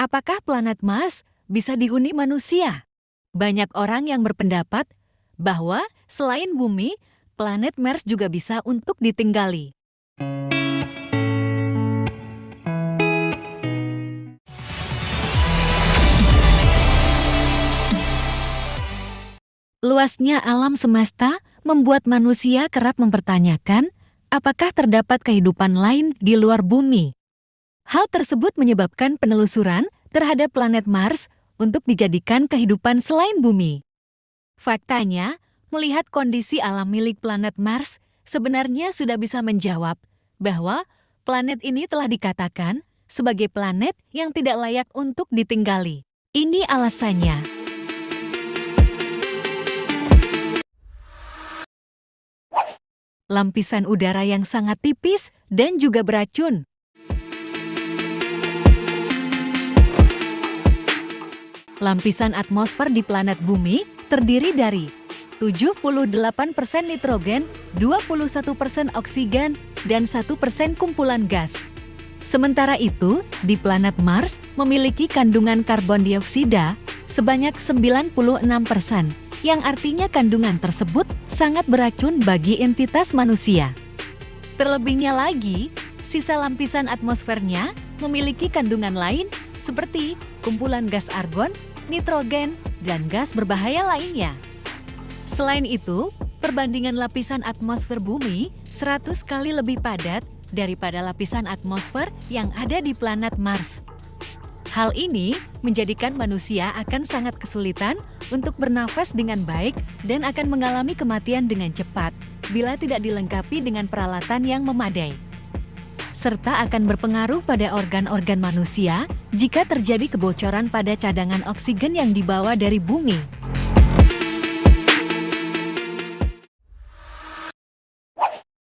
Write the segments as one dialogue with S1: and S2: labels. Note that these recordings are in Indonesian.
S1: Apakah planet Mars bisa dihuni manusia? Banyak orang yang berpendapat bahwa selain bumi, planet Mars juga bisa untuk ditinggali. Luasnya alam semesta membuat manusia kerap mempertanyakan apakah terdapat kehidupan lain di luar bumi. Hal tersebut menyebabkan penelusuran terhadap planet Mars untuk dijadikan kehidupan selain bumi. Faktanya, melihat kondisi alam milik planet Mars sebenarnya sudah bisa menjawab bahwa planet ini telah dikatakan sebagai planet yang tidak layak untuk ditinggali. Ini alasannya. Lapisan udara yang sangat tipis dan juga beracun. Lapisan atmosfer di planet bumi terdiri dari 78% nitrogen, 21% oksigen, dan 1% kumpulan gas. Sementara itu, di planet Mars memiliki kandungan karbon dioksida sebanyak 96%, yang artinya kandungan tersebut sangat beracun bagi entitas manusia. Terlebihnya lagi, sisa lapisan atmosfernya memiliki kandungan lain seperti kumpulan gas argon, nitrogen, dan gas berbahaya lainnya. Selain itu, perbandingan lapisan atmosfer bumi 100 kali lebih padat daripada lapisan atmosfer yang ada di planet Mars. Hal ini menjadikan manusia akan sangat kesulitan untuk bernafas dengan baik dan akan mengalami kematian dengan cepat bila tidak dilengkapi dengan peralatan yang memadai. Serta akan berpengaruh pada organ-organ manusia jika terjadi kebocoran pada cadangan oksigen yang dibawa dari bumi.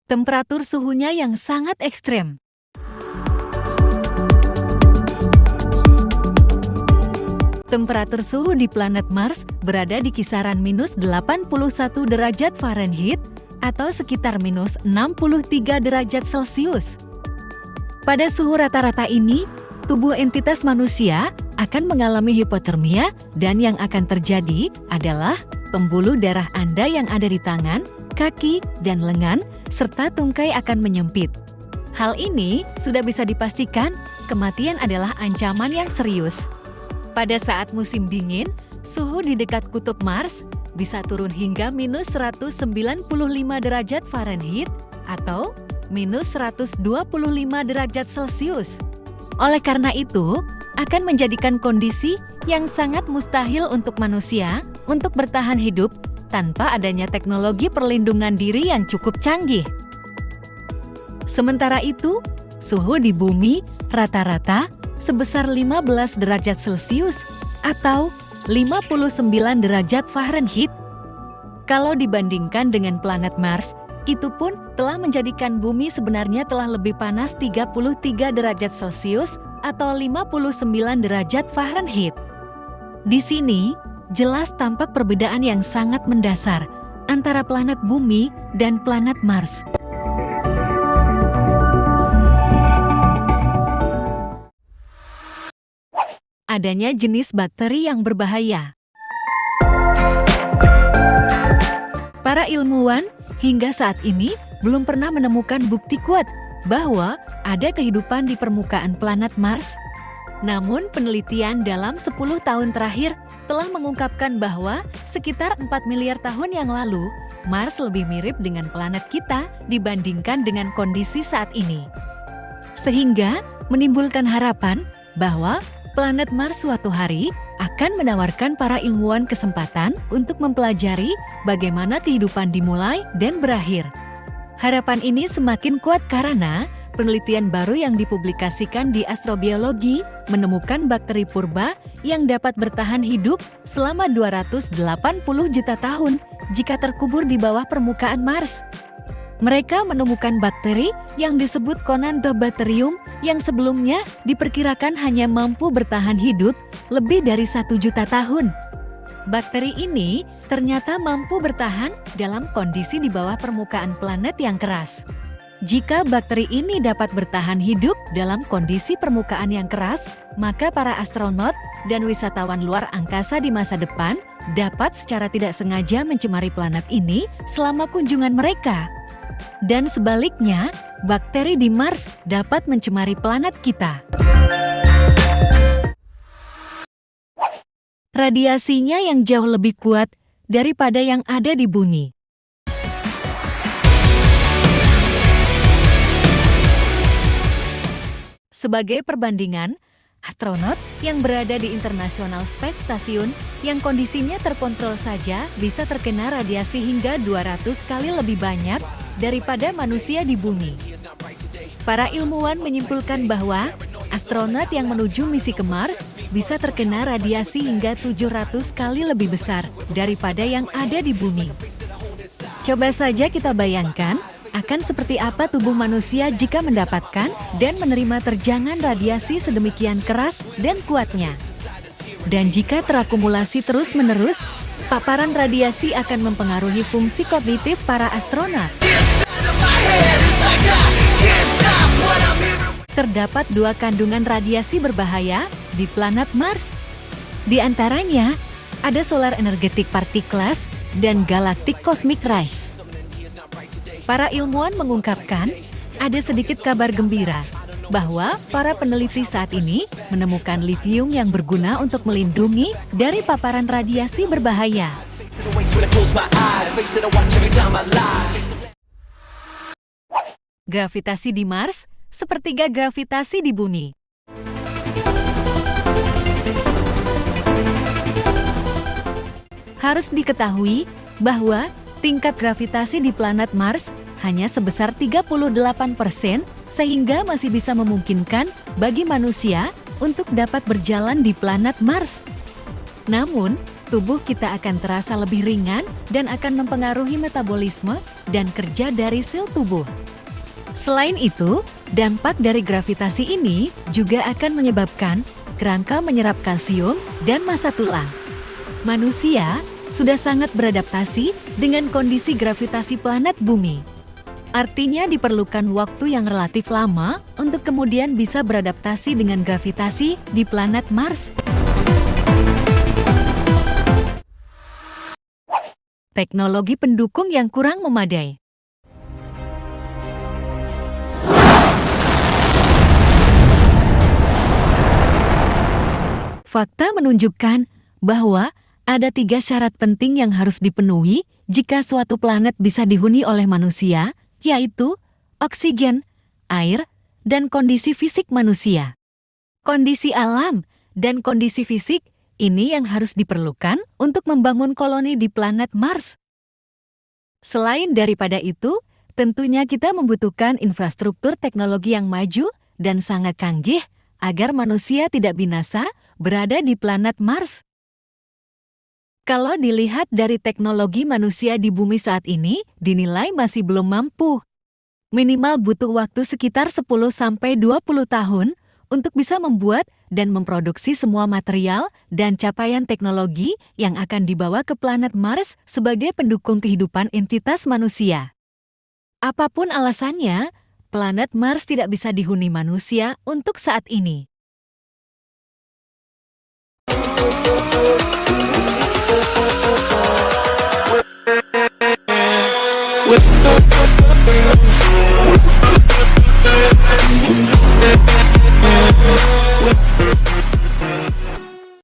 S1: Temperatur suhunya yang sangat ekstrem. Temperatur suhu di planet Mars berada di kisaran minus 81 derajat Fahrenheit atau sekitar minus 63 derajat Celcius. Pada suhu rata-rata ini, tubuh entitas manusia akan mengalami hipotermia dan yang akan terjadi adalah pembuluh darah Anda yang ada di tangan, kaki, dan lengan, serta tungkai akan menyempit. Hal ini sudah bisa dipastikan kematian adalah ancaman yang serius. Pada saat musim dingin, suhu di dekat kutub Mars bisa turun hingga minus 195 derajat Fahrenheit atau minus 125 derajat Celcius. Oleh karena itu, akan menjadikan kondisi yang sangat mustahil untuk manusia untuk bertahan hidup tanpa adanya teknologi perlindungan diri yang cukup canggih. Sementara itu, suhu di bumi rata-rata sebesar 15 derajat Celcius atau 59 derajat Fahrenheit. Kalau dibandingkan dengan planet Mars, itu pun telah menjadikan bumi sebenarnya telah lebih panas 33 derajat Celcius atau 59 derajat Fahrenheit. Di sini, jelas tampak perbedaan yang sangat mendasar antara planet bumi dan planet Mars. Adanya jenis bakteri yang berbahaya. Para ilmuwan hingga saat ini belum pernah menemukan bukti kuat bahwa ada kehidupan di permukaan planet Mars. Namun penelitian dalam 10 tahun terakhir telah mengungkapkan bahwa sekitar 4 miliar tahun yang lalu, Mars lebih mirip dengan planet kita dibandingkan dengan kondisi saat ini. Sehingga menimbulkan harapan bahwa planet Mars suatu hari akan menawarkan para ilmuwan kesempatan untuk mempelajari bagaimana kehidupan dimulai dan berakhir. Harapan ini semakin kuat karena penelitian baru yang dipublikasikan di Astrobiologi menemukan bakteri purba yang dapat bertahan hidup selama 280 juta tahun jika terkubur di bawah permukaan Mars. Mereka menemukan bakteri yang disebut Conantobacterium yang sebelumnya diperkirakan hanya mampu bertahan hidup lebih dari 1 juta tahun. Bakteri ini ternyata mampu bertahan dalam kondisi di bawah permukaan planet yang keras. Jika bakteri ini dapat bertahan hidup dalam kondisi permukaan yang keras, maka para astronot dan wisatawan luar angkasa di masa depan dapat secara tidak sengaja mencemari planet ini selama kunjungan mereka. Dan sebaliknya, bakteri di Mars dapat mencemari planet kita. Radiasinya yang jauh lebih kuat daripada yang ada di bumi. Sebagai perbandingan, astronot yang berada di International Space Station yang kondisinya terkontrol saja bisa terkena radiasi hingga 200 kali lebih banyak daripada manusia di bumi. Para ilmuwan menyimpulkan bahwa astronot yang menuju misi ke Mars bisa terkena radiasi hingga 700 kali lebih besar daripada yang ada di bumi. Coba saja kita bayangkan, akan seperti apa tubuh manusia jika mendapatkan dan menerima terjangan radiasi sedemikian keras dan kuatnya. Dan jika terakumulasi terus-menerus, paparan radiasi akan mempengaruhi fungsi kognitif para astronot. Terdapat 2 kandungan radiasi berbahaya di planet Mars. Di antaranya, ada solar energetic particles dan galactic cosmic rays. Para ilmuwan mengungkapkan, ada sedikit kabar gembira bahwa para peneliti saat ini menemukan litium yang berguna untuk melindungi dari paparan radiasi berbahaya. Gravitasi di Mars sepertiga gravitasi di bumi. Harus diketahui bahwa tingkat gravitasi di planet Mars hanya sebesar 38%, sehingga masih bisa memungkinkan bagi manusia untuk dapat berjalan di planet Mars. Namun, tubuh kita akan terasa lebih ringan dan akan mempengaruhi metabolisme dan kerja dari sel tubuh. Selain itu, dampak dari gravitasi ini juga akan menyebabkan kerangka menyerap kalsium dan massa tulang. Manusia sudah sangat beradaptasi dengan kondisi gravitasi planet bumi. Artinya diperlukan waktu yang relatif lama untuk kemudian bisa beradaptasi dengan gravitasi di planet Mars. Teknologi pendukung yang kurang memadai. Fakta menunjukkan bahwa ada 3 syarat penting yang harus dipenuhi jika suatu planet bisa dihuni oleh manusia, yaitu oksigen, air, dan kondisi fisik manusia. Kondisi alam dan kondisi fisik ini yang harus diperlukan untuk membangun koloni di planet Mars. Selain daripada itu, tentunya kita membutuhkan infrastruktur teknologi yang maju dan sangat canggih agar manusia tidak binasa berada di planet Mars. Kalau dilihat dari teknologi manusia di bumi saat ini, dinilai masih belum mampu. Minimal butuh waktu sekitar 10-20 tahun untuk bisa membuat dan memproduksi semua material dan capaian teknologi yang akan dibawa ke planet Mars sebagai pendukung kehidupan entitas manusia. Apapun alasannya, planet Mars tidak bisa dihuni manusia untuk saat ini.